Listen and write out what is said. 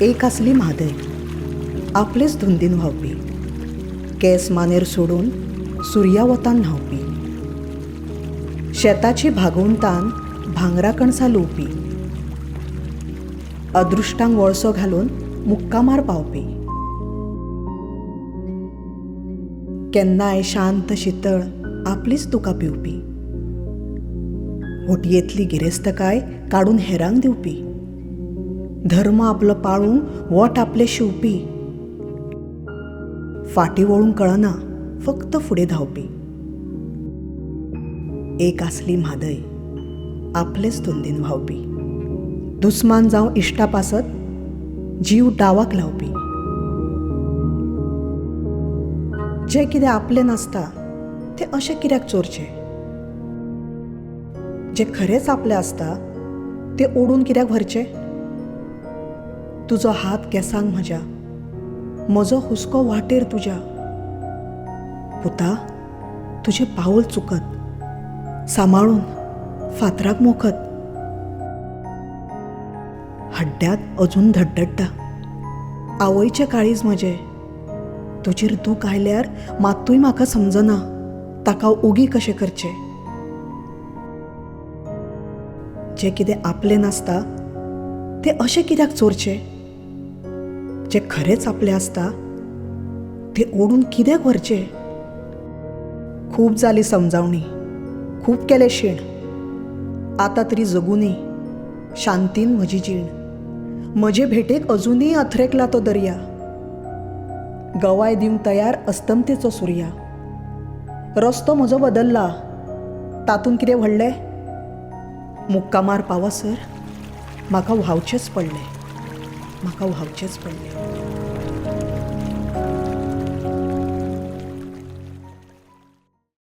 एक आसली म्हादय, आपलेच धुंदीन व्हांवपी, केस मानेर सोडून सुर्यावतान न्हांवपी, शेताची भागवंतान भांगरा कणसां लुवपी, अदृश्टांक वळसो घालून मुक्कामार पावपी, केन्नाय शांत शितळ आपलीच तुका पिवपी, होटयेंतली गिरेस्तकाय काडून हेरांक दिवपी, धर्म आपलो पाळूंक वोट आपले शिवपी, फाटीं वळूंक कळना फक्त फुडें धांवपी. एक आसली म्हादय, आपलेच धुंदीन व्हांवपी, दुस्मान जावं इश्टा पासत जीव डावाक लावपी. जें कितें आपलें नासता तें अशें कित्याक चोरचें? जें खरेंच आपलें आसता तें ओडून कित्याक व्हरचें? तुजो हात केंसांक म्हज्या, म्हजो हुस्को वाटेर तुज्या, पुता तुजें पावल चुकत, सांबाळून फातराक मोखत. हड्ड्यांत अजून धडधडटा, आवयचें काळीज म्हजें, तुजेर दूख आयल्यार मात्तूय म्हाका समजना ताका ओगी कशें करचें. जें कितें आपलें नासता तें अशें कित्याक चोरचें? जें खरेंच आपलें आसता तें ओडून कित्याक व्हरचें? खूब जाली समजावणी, खूब केलें शीण, आतां तरी जगुनी शांतीन म्हजी जीण. म्हजे भेटेक अजुनूय अथरेकला तो दर्या, गवाय दिवंक तयार अस्तंतेचो सुर्या. रस्तो म्हजो बदल्ला, तातूंत कितें व्हडलें? मुक्कामार पावसर म्हाका व्हांवचेंच पडलें, म्हाका व्हांवचेंच पडलें.